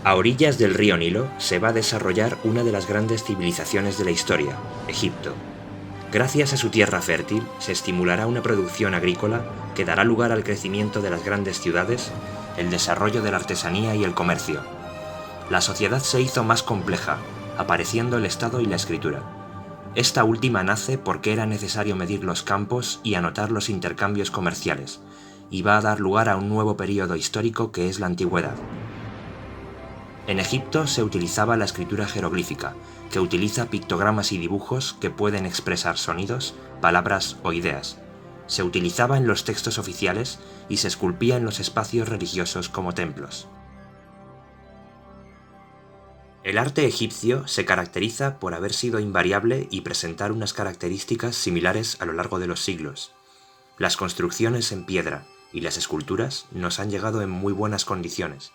A orillas del río Nilo se va a desarrollar una de las grandes civilizaciones de la historia, Egipto. Gracias a su tierra fértil, se estimulará una producción agrícola que dará lugar al crecimiento de las grandes ciudades, el desarrollo de la artesanía y el comercio. La sociedad se hizo más compleja, apareciendo el Estado y la escritura. Esta última nace porque era necesario medir los campos y anotar los intercambios comerciales, y va a dar lugar a un nuevo período histórico que es la antigüedad. En Egipto se utilizaba la escritura jeroglífica, que utiliza pictogramas y dibujos que pueden expresar sonidos, palabras o ideas. Se utilizaba en los textos oficiales y se esculpía en los espacios religiosos como templos. El arte egipcio se caracteriza por haber sido invariable y presentar unas características similares a lo largo de los siglos. Las construcciones en piedra y las esculturas nos han llegado en muy buenas condiciones,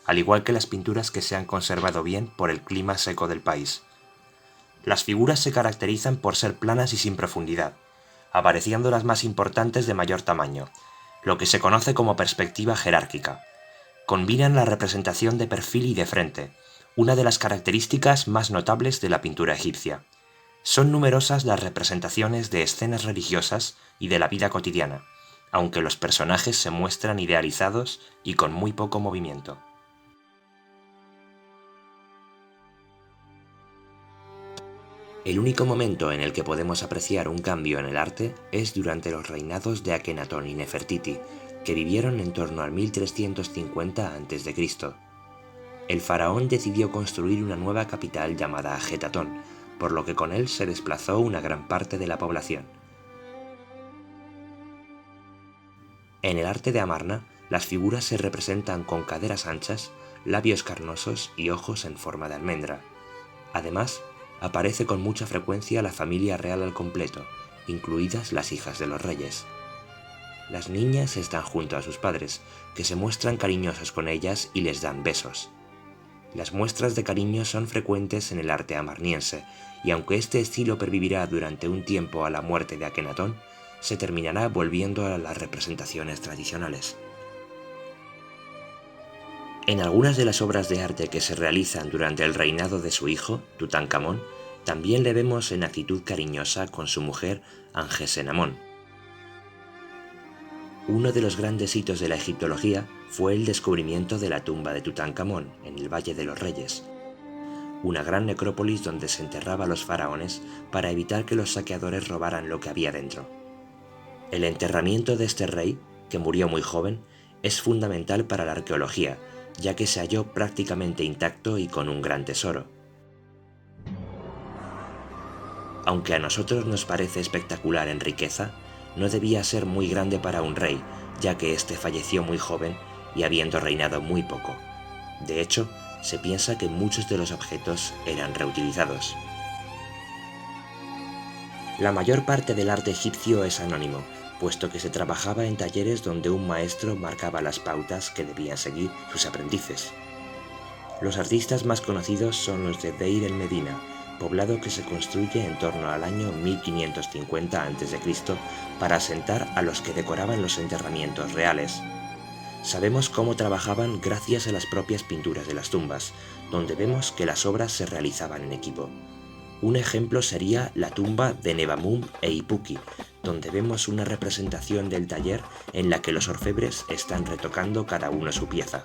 al igual que las pinturas que se han conservado bien por el clima seco del país. Las figuras se caracterizan por ser planas y sin profundidad, apareciendo las más importantes de mayor tamaño, lo que se conoce como perspectiva jerárquica. Combinan la representación de perfil y de frente, una de las características más notables de la pintura egipcia. Son numerosas las representaciones de escenas religiosas y de la vida cotidiana, aunque los personajes se muestran idealizados y con muy poco movimiento. El único momento en el que podemos apreciar un cambio en el arte es durante los reinados de Akenatón y Nefertiti, que vivieron en torno al 1350 a.C. El faraón decidió construir una nueva capital llamada Ajetatón, por lo que con él se desplazó una gran parte de la población. En el arte de Amarna, las figuras se representan con caderas anchas, labios carnosos y ojos en forma de almendra. Además, aparece con mucha frecuencia la familia real al completo, incluidas las hijas de los reyes. Las niñas están junto a sus padres, que se muestran cariñosos con ellas y les dan besos. Las muestras de cariño son frecuentes en el arte amarniense, y aunque este estilo pervivirá durante un tiempo a la muerte de Akenatón, se terminará volviendo a las representaciones tradicionales. En algunas de las obras de arte que se realizan durante el reinado de su hijo, Tutankamón, también le vemos en actitud cariñosa con su mujer, Angesenamón. Uno de los grandes hitos de la egiptología fue el descubrimiento de la tumba de Tutankamón en el Valle de los Reyes, una gran necrópolis donde se enterraba a los faraones para evitar que los saqueadores robaran lo que había dentro. El enterramiento de este rey, que murió muy joven, es fundamental para la arqueología, ya que se halló prácticamente intacto y con un gran tesoro. Aunque a nosotros nos parece espectacular en riqueza, no debía ser muy grande para un rey, ya que éste falleció muy joven y habiendo reinado muy poco. De hecho, se piensa que muchos de los objetos eran reutilizados. La mayor parte del arte egipcio es anónimo, puesto que se trabajaba en talleres donde un maestro marcaba las pautas que debían seguir sus aprendices. Los artistas más conocidos son los de Deir el-Medina, poblado que se construye en torno al año 1550 a.C. para asentar a los que decoraban los enterramientos reales. Sabemos cómo trabajaban gracias a las propias pinturas de las tumbas, donde vemos que las obras se realizaban en equipo. Un ejemplo sería la tumba de Nebamum e Ipuki, donde vemos una representación del taller en la que los orfebres están retocando cada uno su pieza.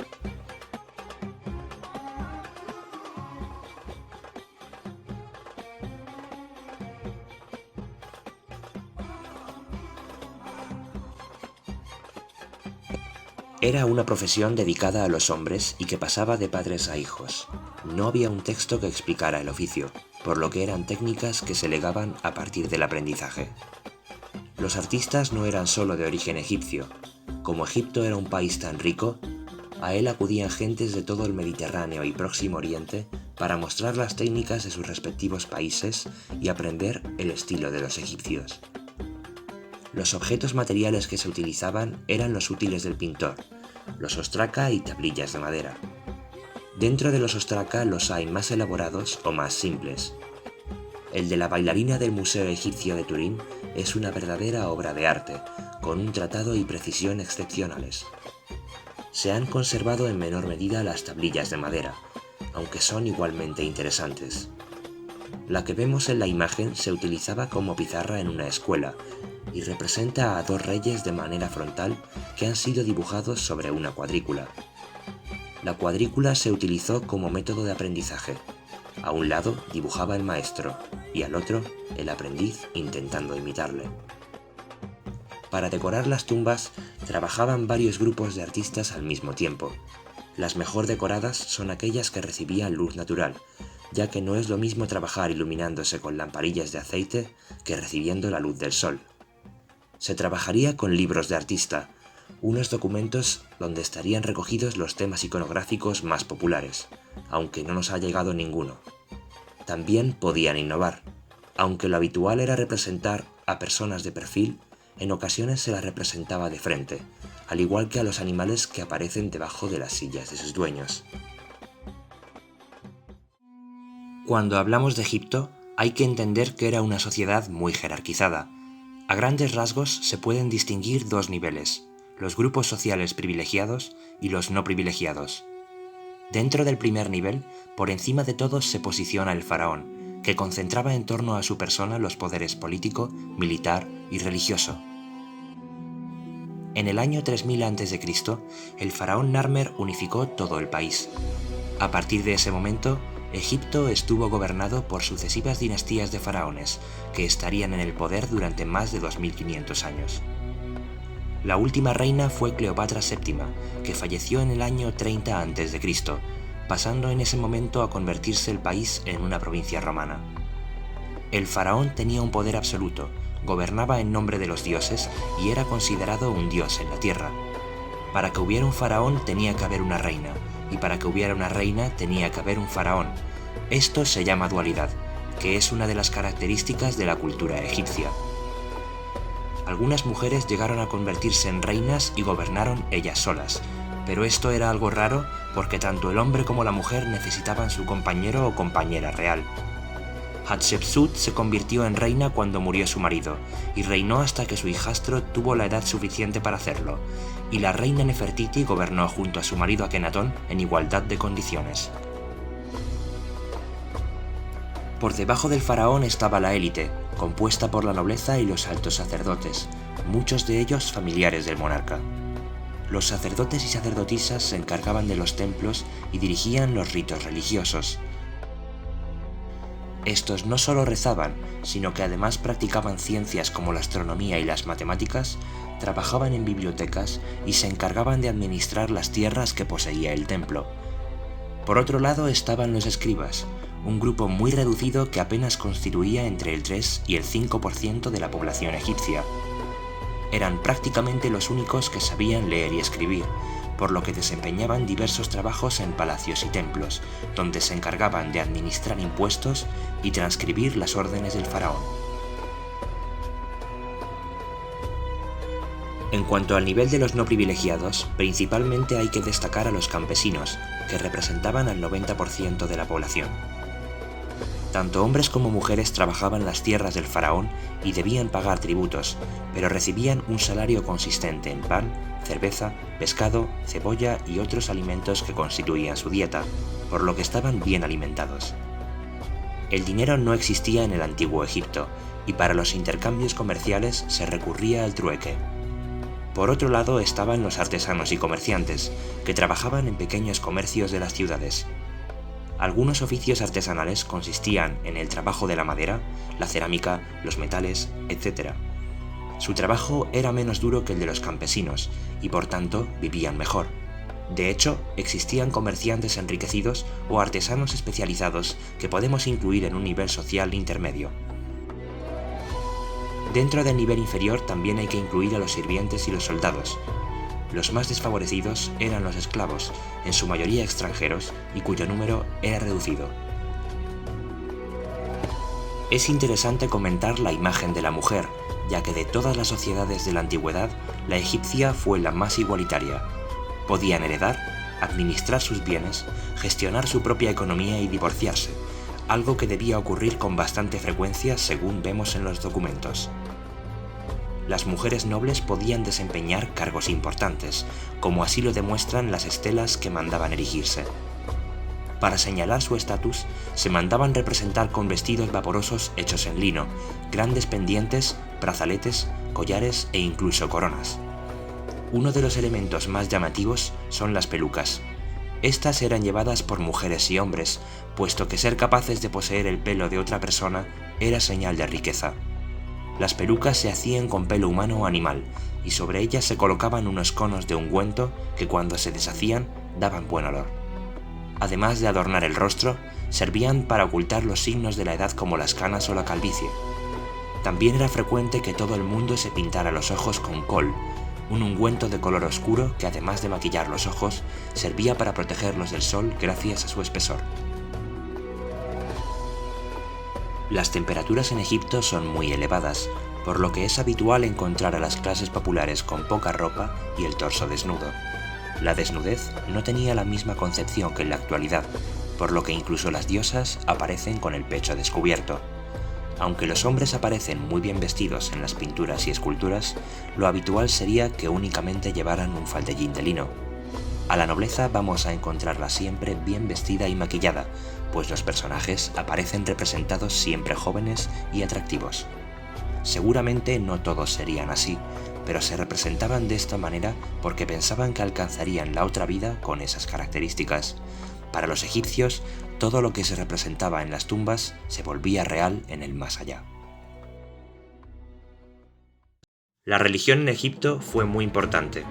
Era una profesión dedicada a los hombres y que pasaba de padres a hijos. No había un texto que explicara el oficio, por lo que eran técnicas que se legaban a partir del aprendizaje. Los artistas no eran solo de origen egipcio. Como Egipto era un país tan rico, a él acudían gentes de todo el Mediterráneo y Próximo Oriente para mostrar las técnicas de sus respectivos países y aprender el estilo de los egipcios. Los objetos materiales que se utilizaban eran los útiles del pintor, los ostraca y tablillas de madera. Dentro de los ostraca los hay más elaborados o más simples. El de la bailarina del Museo Egipcio de Turín es una verdadera obra de arte, con un tratado y precisión excepcionales. Se han conservado en menor medida las tablillas de madera, aunque son igualmente interesantes. La que vemos en la imagen se utilizaba como pizarra en una escuela y representa a dos reyes de manera frontal que han sido dibujados sobre una cuadrícula. La cuadrícula se utilizó como método de aprendizaje. A un lado dibujaba el maestro y al otro el aprendiz intentando imitarle. Para decorar las tumbas trabajaban varios grupos de artistas al mismo tiempo. Las mejor decoradas son aquellas que recibían luz natural, ya que no es lo mismo trabajar iluminándose con lamparillas de aceite que recibiendo la luz del sol. Se trabajaría con libros de artista, unos documentos donde estarían recogidos los temas iconográficos más populares, aunque no nos ha llegado ninguno. También podían innovar. Aunque lo habitual era representar a personas de perfil, en ocasiones se las representaba de frente, al igual que a los animales que aparecen debajo de las sillas de sus dueños. Cuando hablamos de Egipto, hay que entender que era una sociedad muy jerarquizada. A grandes rasgos se pueden distinguir dos niveles: los grupos sociales privilegiados y los no privilegiados. Dentro del primer nivel, por encima de todos se posiciona el faraón, que concentraba en torno a su persona los poderes político, militar y religioso. En el año 3000 a.C., el faraón Narmer unificó todo el país. A partir de ese momento, Egipto estuvo gobernado por sucesivas dinastías de faraones, que estarían en el poder durante más de 2500 años. La última reina fue Cleopatra VII, que falleció en el año 30 a.C., pasando en ese momento a convertirse el país en una provincia romana. El faraón tenía un poder absoluto, gobernaba en nombre de los dioses y era considerado un dios en la tierra. Para que hubiera un faraón tenía que haber una reina, y para que hubiera una reina tenía que haber un faraón. Esto se llama dualidad, que es una de las características de la cultura egipcia. Algunas mujeres llegaron a convertirse en reinas y gobernaron ellas solas, pero esto era algo raro porque tanto el hombre como la mujer necesitaban su compañero o compañera real. Hatshepsut se convirtió en reina cuando murió su marido, y reinó hasta que su hijastro tuvo la edad suficiente para hacerlo, y la reina Nefertiti gobernó junto a su marido Akenatón en igualdad de condiciones. Por debajo del faraón estaba la élite, compuesta por la nobleza y los altos sacerdotes, muchos de ellos familiares del monarca. Los sacerdotes y sacerdotisas se encargaban de los templos y dirigían los ritos religiosos. Estos no solo rezaban, sino que además practicaban ciencias como la astronomía y las matemáticas, trabajaban en bibliotecas y se encargaban de administrar las tierras que poseía el templo. Por otro lado estaban los escribas, un grupo muy reducido que apenas constituía entre el 3 y el 5% de la población egipcia. Eran prácticamente los únicos que sabían leer y escribir, por lo que desempeñaban diversos trabajos en palacios y templos, donde se encargaban de administrar impuestos y transcribir las órdenes del faraón. En cuanto al nivel de los no privilegiados, principalmente hay que destacar a los campesinos, que representaban al 90% de la población. Tanto hombres como mujeres trabajaban las tierras del faraón y debían pagar tributos, pero recibían un salario consistente en pan, cerveza, pescado, cebolla y otros alimentos que constituían su dieta, por lo que estaban bien alimentados. El dinero no existía en el antiguo Egipto, y para los intercambios comerciales se recurría al trueque. Por otro lado estaban los artesanos y comerciantes, que trabajaban en pequeños comercios de las ciudades. Algunos oficios artesanales consistían en el trabajo de la madera, la cerámica, los metales, etc. Su trabajo era menos duro que el de los campesinos, y por tanto vivían mejor. De hecho, existían comerciantes enriquecidos o artesanos especializados que podemos incluir en un nivel social intermedio. Dentro del nivel inferior también hay que incluir a los sirvientes y los soldados. Los más desfavorecidos eran los esclavos, en su mayoría extranjeros, y cuyo número era reducido. Es interesante comentar la imagen de la mujer, ya que de todas las sociedades de la antigüedad, la egipcia fue la más igualitaria. Podían heredar, administrar sus bienes, gestionar su propia economía y divorciarse, algo que debía ocurrir con bastante frecuencia según vemos en los documentos. las mujeres nobles podían desempeñar cargos importantes, como así lo demuestran las estelas que mandaban erigirse. Para señalar su estatus, se mandaban representar con vestidos vaporosos hechos en lino, grandes pendientes, brazaletes, collares e incluso coronas. Uno de los elementos más llamativos son las pelucas. Estas eran llevadas por mujeres y hombres, puesto que ser capaces de poseer el pelo de otra persona era señal de riqueza. Las pelucas se hacían con pelo humano o animal, y sobre ellas se colocaban unos conos de ungüento que cuando se deshacían daban buen olor. Además de adornar el rostro, servían para ocultar los signos de la edad como las canas o la calvicie. También era frecuente que todo el mundo se pintara los ojos con col, un ungüento de color oscuro que además de maquillar los ojos, servía para protegerlos del sol gracias a su espesor. Las temperaturas en Egipto son muy elevadas, por lo que es habitual encontrar a las clases populares con poca ropa y el torso desnudo. La desnudez no tenía la misma concepción que en la actualidad, por lo que incluso las diosas aparecen con el pecho descubierto. Aunque los hombres aparecen muy bien vestidos en las pinturas y esculturas, lo habitual sería que únicamente llevaran un faldellín de lino. A la nobleza vamos a encontrarla siempre bien vestida y maquillada, pues los personajes aparecen representados siempre jóvenes y atractivos. Seguramente no todos serían así, pero se representaban de esta manera porque pensaban que alcanzarían la otra vida con esas características. Para los egipcios, todo lo que se representaba en las tumbas se volvía real en el más allá. La religión en Egipto fue muy importante.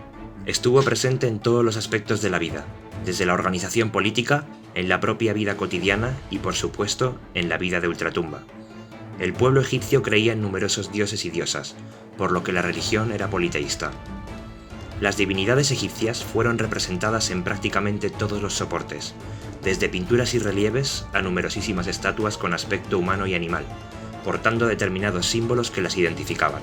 Estuvo presente en todos los aspectos de la vida, desde la organización política, en la propia vida cotidiana y, por supuesto, en la vida de ultratumba. El pueblo egipcio creía en numerosos dioses y diosas, por lo que la religión era politeísta. Las divinidades egipcias fueron representadas en prácticamente todos los soportes, desde pinturas y relieves a numerosísimas estatuas con aspecto humano y animal, portando determinados símbolos que las identificaban.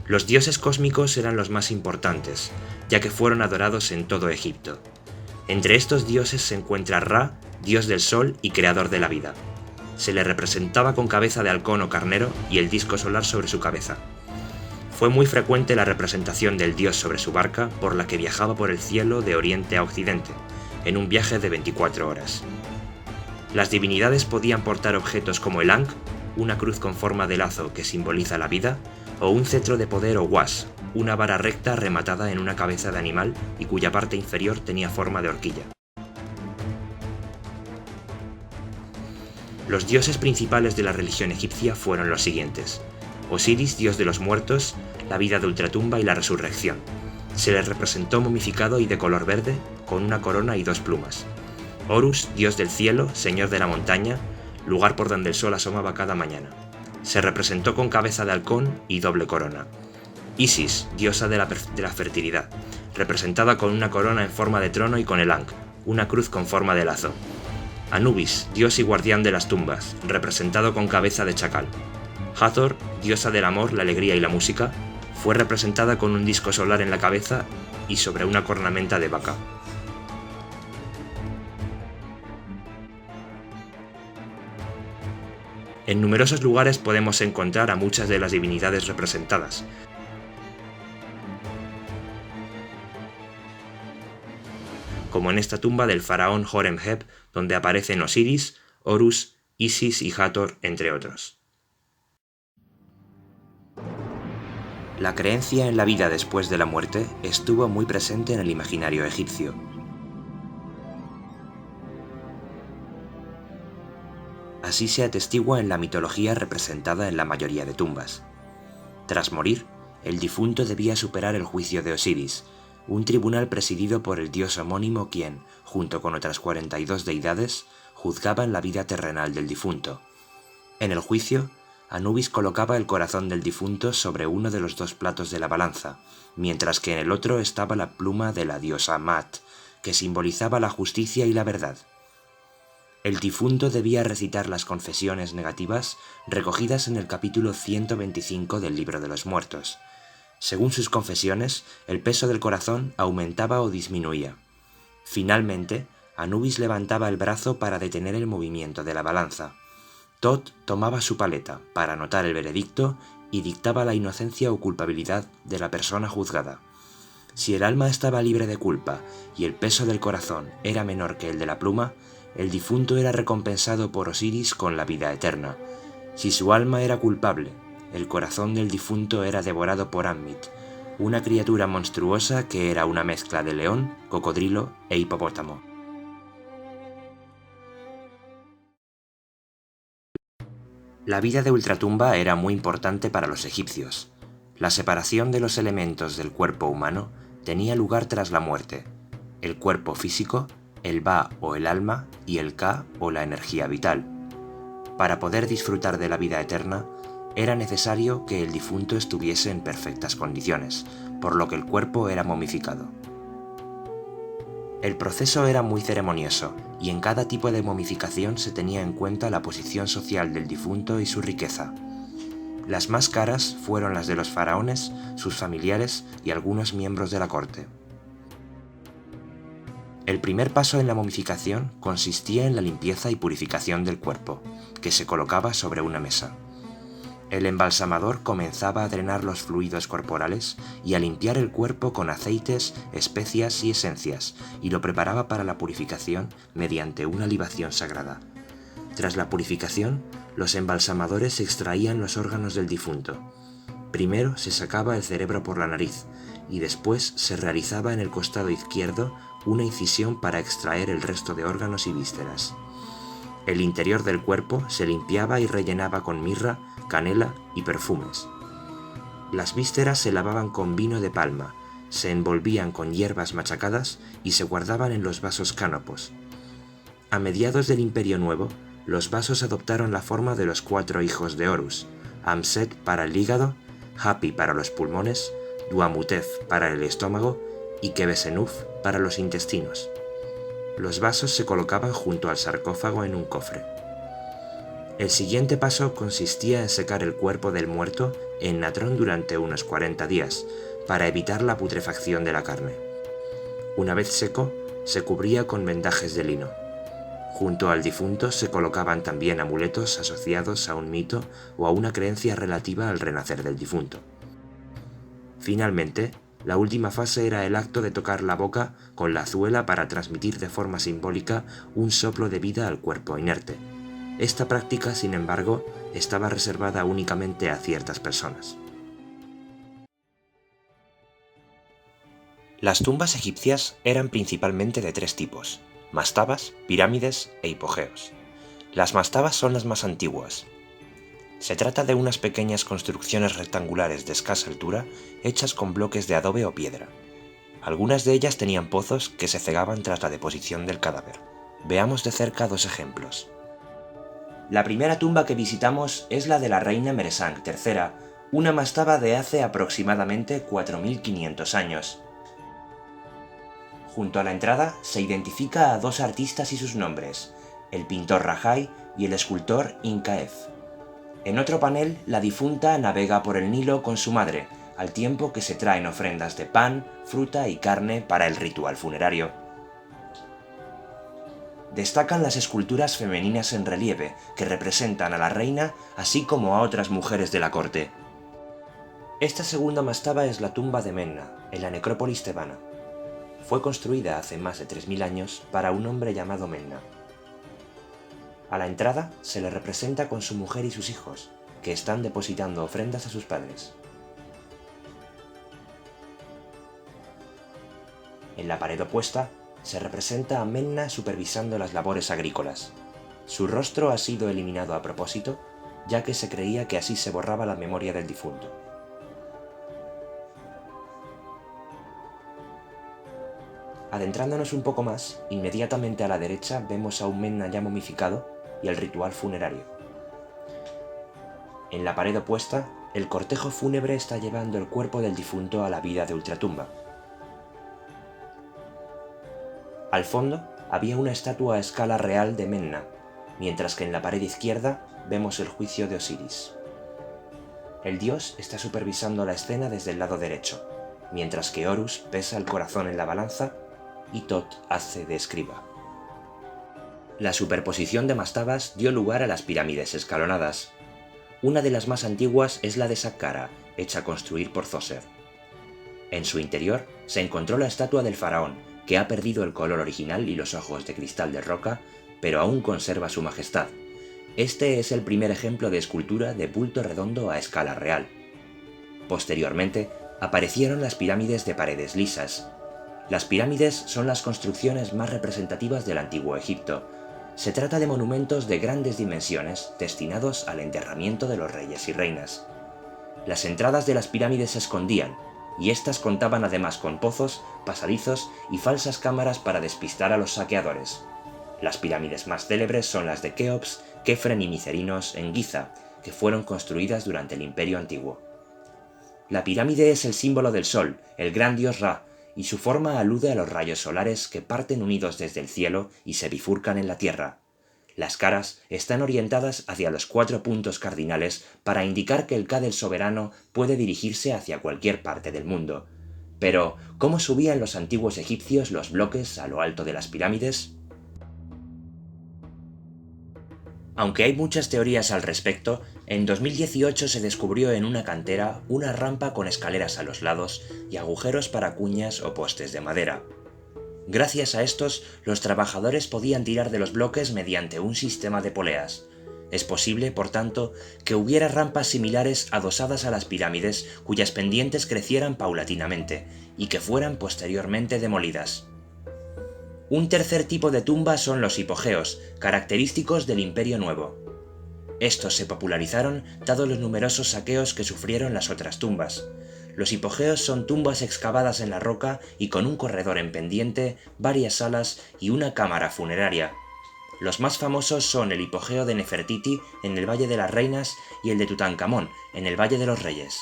Los dioses cósmicos eran los más importantes, ya que fueron adorados en todo Egipto. Entre estos dioses se encuentra Ra, dios del sol y creador de la vida. Se le representaba con cabeza de halcón o carnero y el disco solar sobre su cabeza. Fue muy frecuente la representación del dios sobre su barca por la que viajaba por el cielo de oriente a occidente, en un viaje de 24 horas. Las divinidades podían portar objetos como el Ankh, una cruz con forma de lazo que simboliza la vida, o un cetro de poder o was, una vara recta rematada en una cabeza de animal y cuya parte inferior tenía forma de horquilla. Los dioses principales de la religión egipcia fueron los siguientes: Osiris, dios de los muertos, la vida de ultratumba y la resurrección. Se le representó momificado y de color verde, con una corona y 2 plumas. Horus, dios del cielo, señor de la montaña, lugar por donde el sol asomaba cada mañana. Se representó con cabeza de halcón y doble corona. Isis, diosa de la fertilidad, representada con una corona en forma de trono y con el Ankh, una cruz con forma de lazo. Anubis, dios y guardián de las tumbas, representado con cabeza de chacal. Hathor, diosa del amor, la alegría y la música, fue representada con un disco solar en la cabeza y sobre una cornamenta de vaca. En numerosos lugares podemos encontrar a muchas de las divinidades representadas. Como en esta tumba del faraón Horemheb, donde aparecen Osiris, Horus, Isis y Hathor, entre otros. La creencia en la vida después de la muerte estuvo muy presente en el imaginario egipcio. Así se atestigua en la mitología representada en la mayoría de tumbas. Tras morir, el difunto debía superar el juicio de Osiris, un tribunal presidido por el dios homónimo quien, junto con otras 42 deidades, juzgaban la vida terrenal del difunto. En el juicio, Anubis colocaba el corazón del difunto sobre uno de los 2 platos de la balanza, mientras que en el otro estaba la pluma de la diosa Mat, que simbolizaba la justicia y la verdad. El difunto debía recitar las confesiones negativas recogidas en el capítulo 125 del Libro de los Muertos. Según sus confesiones, el peso del corazón aumentaba o disminuía. Finalmente, Anubis levantaba el brazo para detener el movimiento de la balanza. Tot tomaba su paleta para anotar el veredicto y dictaba la inocencia o culpabilidad de la persona juzgada. Si el alma estaba libre de culpa y el peso del corazón era menor que el de la pluma, el difunto era recompensado por Osiris con la vida eterna. Si su alma era culpable, el corazón del difunto era devorado por Ammit, una criatura monstruosa que era una mezcla de león, cocodrilo e hipopótamo. La vida de ultratumba era muy importante para los egipcios. La separación de los elementos del cuerpo humano tenía lugar tras la muerte: el cuerpo físico, el Ba o el alma y el Ka o la energía vital. Para poder disfrutar de la vida eterna, era necesario que el difunto estuviese en perfectas condiciones, por lo que el cuerpo era momificado. El proceso era muy ceremonioso, y en cada tipo de momificación se tenía en cuenta la posición social del difunto y su riqueza. Las más caras fueron las de los faraones, sus familiares y algunos miembros de la corte. El primer paso en la momificación consistía en la limpieza y purificación del cuerpo, que se colocaba sobre una mesa. El embalsamador comenzaba a drenar los fluidos corporales y a limpiar el cuerpo con aceites, especias y esencias, y lo preparaba para la purificación mediante una libación sagrada. Tras la purificación, los embalsamadores extraían los órganos del difunto. Primero se sacaba el cerebro por la nariz, y después se realizaba en el costado izquierdo una incisión para extraer el resto de órganos y vísceras. El interior del cuerpo se limpiaba y rellenaba con mirra, canela y perfumes. Las vísceras se lavaban con vino de palma, se envolvían con hierbas machacadas y se guardaban en los vasos cánopos. A mediados del Imperio Nuevo, los vasos adoptaron la forma de los 4 hijos de Horus: Amset para el hígado, Hapi para los pulmones, Duamutef para el estómago y Quebesenuf para los intestinos. Los vasos se colocaban junto al sarcófago en un cofre. El siguiente paso consistía en secar el cuerpo del muerto en natrón durante unos 40 días, para evitar la putrefacción de la carne. Una vez seco, se cubría con vendajes de lino. Junto al difunto se colocaban también amuletos asociados a un mito o a una creencia relativa al renacer del difunto. Finalmente, la última fase era el acto de tocar la boca con la azuela para transmitir de forma simbólica un soplo de vida al cuerpo inerte. Esta práctica, sin embargo, estaba reservada únicamente a ciertas personas. Las tumbas egipcias eran principalmente de 3 tipos: mastabas, pirámides e hipogeos. Las mastabas son las más antiguas. Se trata de unas pequeñas construcciones rectangulares de escasa altura hechas con bloques de adobe o piedra. Algunas de ellas tenían pozos que se cegaban tras la deposición del cadáver. Veamos de cerca 2 ejemplos. La primera tumba que visitamos es la de la reina Meresang III, una mastaba de hace aproximadamente 4500 años. Junto a la entrada se identifica a 2 artistas y sus nombres: el pintor Rajai y el escultor Incaef. En otro panel, la difunta navega por el Nilo con su madre, al tiempo que se traen ofrendas de pan, fruta y carne para el ritual funerario. Destacan las esculturas femeninas en relieve, que representan a la reina así como a otras mujeres de la corte. Esta segunda mastaba es la tumba de Menna, en la necrópolis tebana. Fue construida hace más de 3000 años para un hombre llamado Menna. A la entrada se le representa con su mujer y sus hijos, que están depositando ofrendas a sus padres. En la pared opuesta se representa a Menna supervisando las labores agrícolas. Su rostro ha sido eliminado a propósito, ya que se creía que así se borraba la memoria del difunto. Adentrándonos un poco más, inmediatamente a la derecha vemos a un Menna ya momificado y el ritual funerario. En la pared opuesta, el cortejo fúnebre está llevando el cuerpo del difunto a la vida de ultratumba. Al fondo había una estatua a escala real de Menna, mientras que en la pared izquierda vemos el juicio de Osiris. El dios está supervisando la escena desde el lado derecho, mientras que Horus pesa el corazón en la balanza y Tot hace de escriba. La superposición de mastabas dio lugar a las pirámides escalonadas. Una de las más antiguas es la de Saqqara, hecha construir por Djoser. En su interior se encontró la estatua del faraón, que ha perdido el color original y los ojos de cristal de roca, pero aún conserva su majestad. Este es el primer ejemplo de escultura de bulto redondo a escala real. Posteriormente, aparecieron las pirámides de paredes lisas. Las pirámides son las construcciones más representativas del antiguo Egipto. Se trata de monumentos de grandes dimensiones destinados al enterramiento de los reyes y reinas. Las entradas de las pirámides se escondían, y éstas contaban además con pozos, pasadizos y falsas cámaras para despistar a los saqueadores. Las pirámides más célebres son las de Keops, Kefren y Micerinos en Giza, que fueron construidas durante el Imperio Antiguo. La pirámide es el símbolo del sol, el gran dios Ra, y su forma alude a los rayos solares que parten unidos desde el cielo y se bifurcan en la tierra. Las caras están orientadas hacia los 4 puntos cardinales para indicar que el Ka del soberano puede dirigirse hacia cualquier parte del mundo. Pero, ¿cómo subían los antiguos egipcios los bloques a lo alto de las pirámides? Aunque hay muchas teorías al respecto, en 2018 se descubrió en una cantera una rampa con escaleras a los lados y agujeros para cuñas o postes de madera. Gracias a estos, los trabajadores podían tirar de los bloques mediante un sistema de poleas. Es posible, por tanto, que hubiera rampas similares adosadas a las pirámides cuyas pendientes crecieran paulatinamente y que fueran posteriormente demolidas. Un tercer tipo de tumba son los hipogeos, característicos del Imperio Nuevo. Estos se popularizaron dados los numerosos saqueos que sufrieron las otras tumbas. Los hipogeos son tumbas excavadas en la roca y con un corredor en pendiente, varias salas y una cámara funeraria. Los más famosos son el hipogeo de Nefertiti en el Valle de las Reinas y el de Tutankamón en el Valle de los Reyes.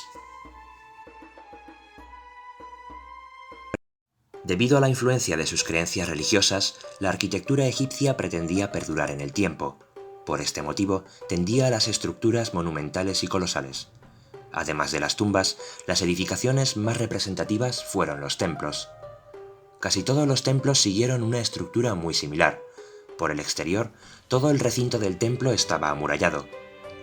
Debido a la influencia de sus creencias religiosas, la arquitectura egipcia pretendía perdurar en el tiempo. Por este motivo, tendía a las estructuras monumentales y colosales. Además de las tumbas, las edificaciones más representativas fueron los templos. Casi todos los templos siguieron una estructura muy similar. Por el exterior, todo el recinto del templo estaba amurallado.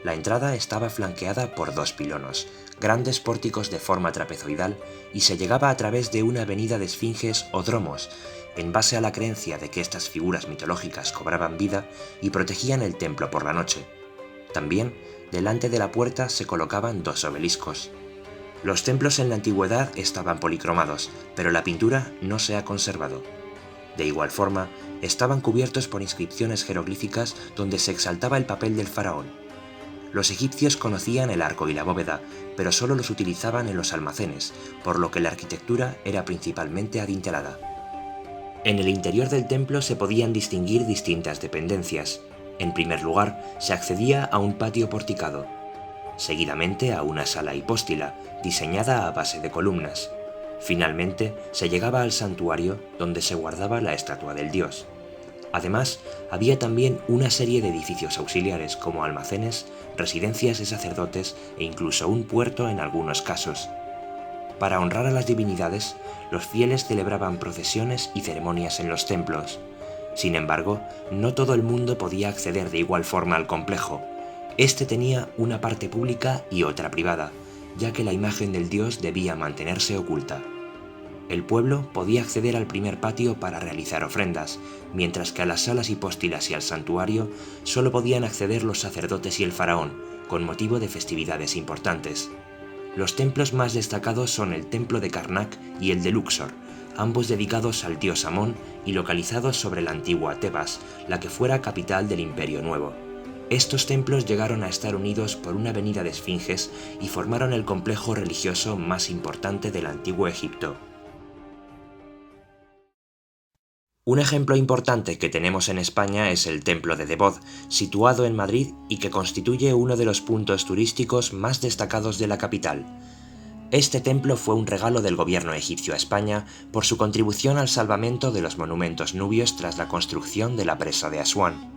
La entrada estaba flanqueada por 2 pilonos, grandes pórticos de forma trapezoidal, y se llegaba a través de una avenida de esfinges o dromos, en base a la creencia de que estas figuras mitológicas cobraban vida y protegían el templo por la noche. También, delante de la puerta se colocaban 2 obeliscos. Los templos en la antigüedad estaban policromados, pero la pintura no se ha conservado. De igual forma, estaban cubiertos por inscripciones jeroglíficas donde se exaltaba el papel del faraón. Los egipcios conocían el arco y la bóveda, pero solo los utilizaban en los almacenes, por lo que la arquitectura era principalmente adintelada. En el interior del templo se podían distinguir distintas dependencias. En primer lugar, se accedía a un patio porticado, seguidamente a una sala hipóstila, diseñada a base de columnas. Finalmente, se llegaba al santuario, donde se guardaba la estatua del dios. Además, había también una serie de edificios auxiliares como almacenes, residencias de sacerdotes e incluso un puerto en algunos casos. Para honrar a las divinidades, los fieles celebraban procesiones y ceremonias en los templos. Sin embargo, no todo el mundo podía acceder de igual forma al complejo. Este tenía una parte pública y otra privada, ya que la imagen del dios debía mantenerse oculta. El pueblo podía acceder al primer patio para realizar ofrendas, mientras que a las salas hipóstilas y al santuario solo podían acceder los sacerdotes y el faraón, con motivo de festividades importantes. Los templos más destacados son el templo de Karnak y el de Luxor, ambos dedicados al dios Amón y localizados sobre la antigua Tebas, la que fuera capital del Imperio Nuevo. Estos templos llegaron a estar unidos por una avenida de esfinges y formaron el complejo religioso más importante del antiguo Egipto. Un ejemplo importante que tenemos en España es el Templo de Debod, situado en Madrid y que constituye uno de los puntos turísticos más destacados de la capital. Este templo fue un regalo del gobierno egipcio a España por su contribución al salvamento de los monumentos nubios tras la construcción de la presa de Asuán.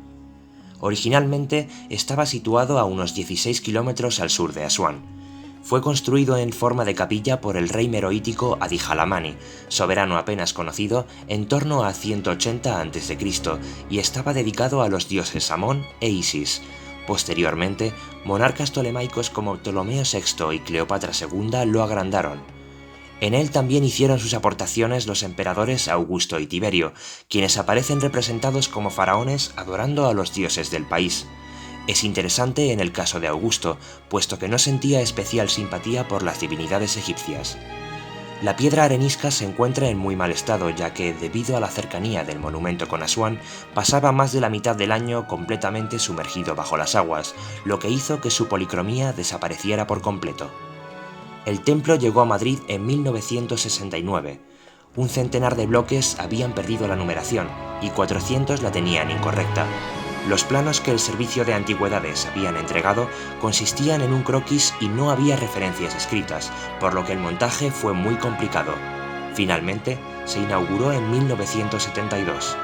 Originalmente estaba situado a unos 16 kilómetros al sur de Asuán. Fue construido en forma de capilla por el rey meroítico Adi-Jalamani, soberano apenas conocido, en torno a 180 a.C., y estaba dedicado a los dioses Amón e Isis. Posteriormente, monarcas tolemaicos como Ptolomeo VI y Cleopatra II lo agrandaron. En él también hicieron sus aportaciones los emperadores Augusto y Tiberio, quienes aparecen representados como faraones adorando a los dioses del país. Es interesante en el caso de Augusto, puesto que no sentía especial simpatía por las divinidades egipcias. La piedra arenisca se encuentra en muy mal estado, ya que, debido a la cercanía del monumento con Asuán, pasaba más de la mitad del año completamente sumergido bajo las aguas, lo que hizo que su policromía desapareciera por completo. El templo llegó a Madrid en 1969. Un centenar de bloques habían perdido la numeración y 400 la tenían incorrecta. Los planos que el Servicio de Antigüedades habían entregado consistían en un croquis y no había referencias escritas, por lo que el montaje fue muy complicado. Finalmente, se inauguró en 1972.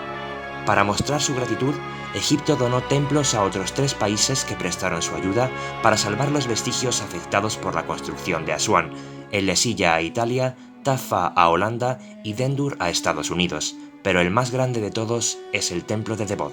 Para mostrar su gratitud, Egipto donó templos a otros 3 países que prestaron su ayuda para salvar los vestigios afectados por la construcción de Asuán: El Lesilla a Italia, Taffa a Holanda y Dendur a Estados Unidos, pero el más grande de todos es el templo de Debod.